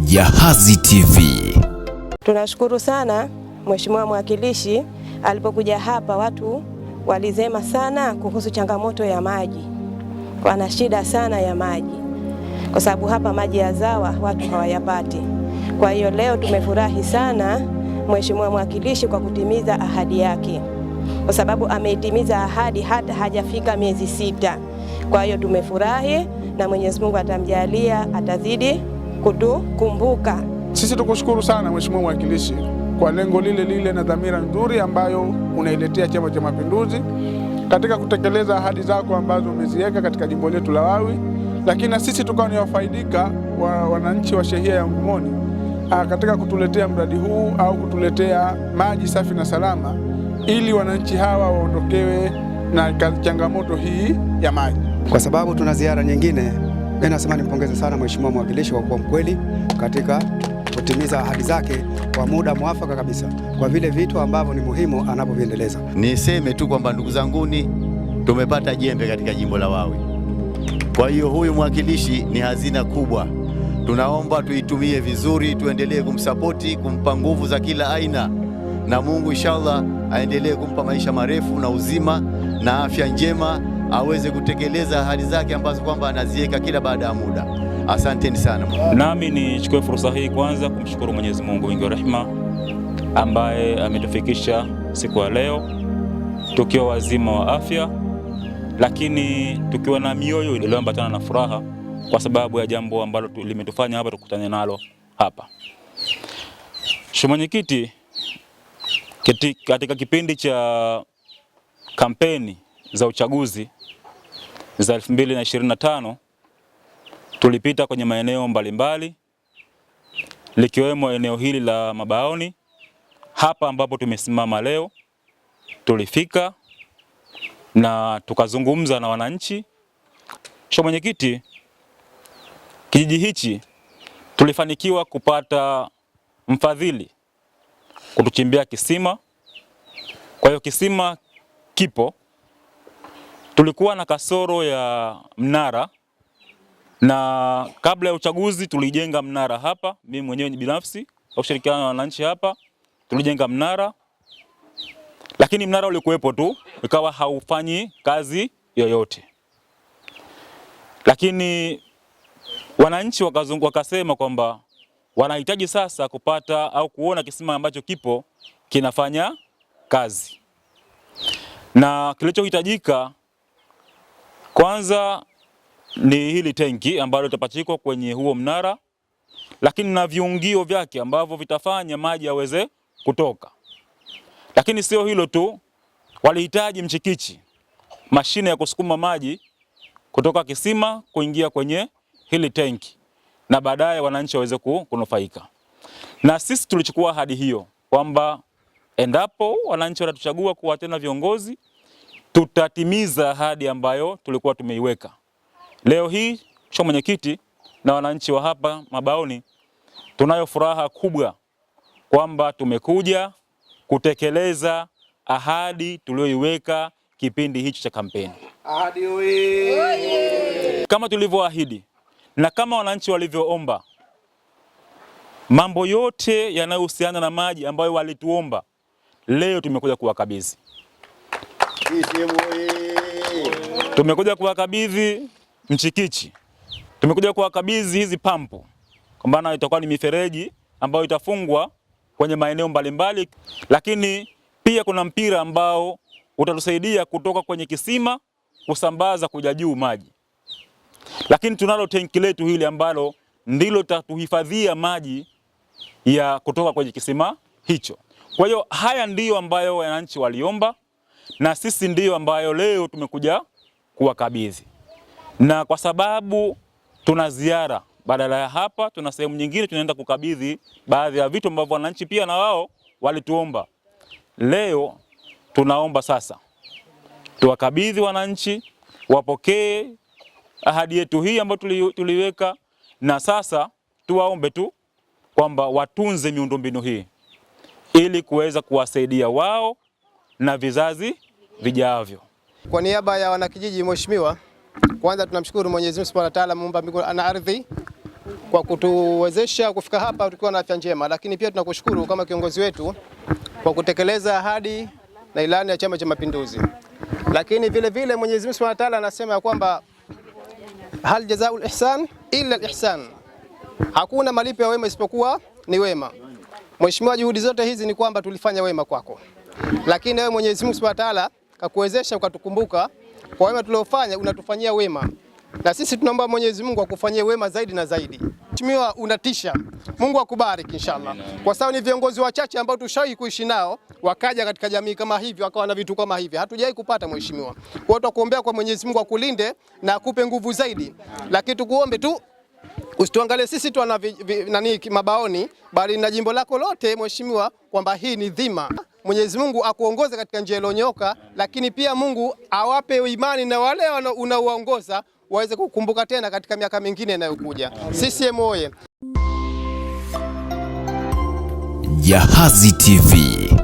Jahazi TV. Tunashukuru sana Mheshimiwa Mwakilishi alipokuja hapa, watu walisema sana kuhusu changamoto ya maji. Wana shida sana ya maji kwa sababu hapa maji ya Zawa watu hawayapati. Kwa hiyo leo tumefurahi sana Mheshimiwa Mwakilishi kwa kutimiza ahadi yake, kwa sababu ameitimiza ahadi hata hajafika miezi 6. Kwa hiyo tumefurahi na Mwenyezi Mungu atamjalia, atazidi kutukumbuka. Sisi tukushukuru sana Mheshimiwa Mwakilishi kwa lengo lile na dhamira nzuri ambayo unailetea Chama cha Mapinduzi katika kutekeleza ahadi zako ambazo umeziweka katika jimbo letu la Wawi, lakini na sisi tukawa ni wafaidika wa wananchi wa shehia ya Ngumoni katika kutuletea mradi huu au kutuletea maji safi na salama, ili wananchi hawa waondokewe na changamoto hii ya maji. Kwa sababu tuna ziara nyingine, mimi nasema nimpongeze sana Mheshimiwa Mwakilishi kwa kuwa mkweli katika kutimiza ahadi zake kwa muda mwafaka kabisa, kwa vile vitu ambavyo ni muhimu anapoviendeleza. Niseme tu kwamba ndugu zanguni, tumepata jembe katika jimbo la Wawi. Kwa hiyo huyu mwakilishi ni hazina kubwa, tunaomba tuitumie vizuri, tuendelee kumsapoti, kumpa nguvu za kila aina, na Mungu inshallah aendelee kumpa maisha marefu na uzima na afya njema, aweze kutekeleza ahadi zake ambazo kwamba anaziweka kila baada ya muda. Asanteni sana. Nami nichukue fursa hii kwanza kumshukuru Mwenyezi Mungu mwingi wa rehema ambaye ametufikisha siku ya leo tukiwa wazima wa afya, lakini tukiwa na mioyo iliyoambatana na furaha kwa sababu ya jambo ambalo limetufanya hapa tukutane nalo hapa. Mheshimiwa Mwenyekiti, katika kipindi cha kampeni za uchaguzi za 2025 tulipita kwenye maeneo mbalimbali likiwemo eneo hili la Mabaoni hapa ambapo tumesimama leo. Tulifika na tukazungumza na wananchi. Mheshimiwa Mwenyekiti, kijiji hichi tulifanikiwa kupata mfadhili kutuchimbia kisima. Kwa hiyo kisima kipo. Tulikuwa na kasoro ya mnara, na kabla ya uchaguzi tulijenga mnara hapa. Mimi mwenyewe binafsi kwa kushirikiana na wananchi hapa tulijenga mnara, lakini mnara ulikuwepo tu, ikawa haufanyi kazi yoyote. Lakini wananchi wakasema kwamba wanahitaji sasa kupata au kuona kisima ambacho kipo kinafanya kazi, na kilichohitajika kwanza ni hili tenki ambalo litapachikwa kwenye huo mnara, lakini na viungio vyake ambavyo vitafanya maji yaweze kutoka. Lakini sio hilo tu, walihitaji mchikichi, mashine ya kusukuma maji kutoka kisima kuingia kwenye hili tenki na baadaye wananchi waweze kunufaika. Na sisi tulichukua ahadi hiyo kwamba endapo wananchi watatuchagua kuwa tena viongozi, tutatimiza ahadi ambayo tulikuwa tumeiweka. Leo hii Mheshimiwa Mwenyekiti na wananchi wa hapa Mabaoni, tunayo furaha kubwa kwamba tumekuja kutekeleza ahadi tuliyoiweka kipindi hicho cha kampeni. Ahadi oye! Kama tulivyoahidi na kama wananchi walivyoomba, mambo yote yanayohusiana na maji ambayo walituomba, leo tumekuja kuwakabidhi. Tumekuja kuwakabidhi mchikichi, tumekuja kuwakabidhi hizi pampu, kwa maana itakuwa ni mifereji ambayo itafungwa kwenye maeneo mbalimbali, lakini pia kuna mpira ambao utatusaidia kutoka kwenye kisima kusambaza kuja juu maji. Lakini tunalo tenki letu hili ambalo ndilo tatuhifadhia maji ya kutoka kwenye kisima hicho. Kwa hiyo haya ndiyo ambayo wananchi waliomba, na sisi ndiyo ambayo leo tumekuja kuwakabidhi. Na kwa sababu tuna ziara badala ya hapa, tuna sehemu nyingine tunaenda kukabidhi baadhi ya vitu ambavyo wananchi pia na wao walituomba. Leo tunaomba sasa tuwakabidhi wananchi, wapokee ahadi yetu hii ambayo tuliweka, na sasa tuwaombe tu kwamba watunze miundombinu hii ili kuweza kuwasaidia wao na vizazi vijavyo. Kwa niaba ya wanakijiji, Mheshimiwa, kwanza tunamshukuru Mwenyezi Mungu Subhanahu wa Ta'ala, muumba mbingu na ardhi, kwa kutuwezesha kufika hapa tukiwa na afya njema, lakini pia tunakushukuru kama kiongozi wetu kwa kutekeleza ahadi na ilani ya Chama cha Mapinduzi. Lakini vile vile Mwenyezi Mungu Subhanahu wa Ta'ala anasema ya kwamba hal jazaul ihsan illa al-ihsan, hakuna malipo ya wema isipokuwa ni wema. Mheshimiwa, juhudi zote hizi ni kwamba tulifanya wema kwako, lakini wewe Mwenyezi Mungu Subhanahu wa Ta'ala kakuwezesha ukatukumbuka kwa wema tuliofanya, unatufanyia wema, na sisi tunaomba Mwenyezi Mungu akufanyie wema zaidi na zaidi. Mheshimiwa, unatisha. Mungu akubariki inshallah, kwa sababu ni viongozi wachache ambao tushawahi kuishi nao wakaja katika jamii kama hivi wakawa na vitu kama hivi, hatujawahi kupata Mheshimiwa. Kwa hiyo tukuombea kwa Mwenyezi Mungu akulinde na akupe nguvu zaidi, lakini tukuombe tu usituangalie sisi tu nani mabaoni, bali na jimbo lako lote Mheshimiwa, kwamba hii ni dhima. Mwenyezi Mungu akuongoze katika njia iliyonyoka, lakini pia Mungu awape imani na wale unaowaongoza waweze kukumbuka tena katika miaka mingine inayokuja. CCM oye! Jahazi TV.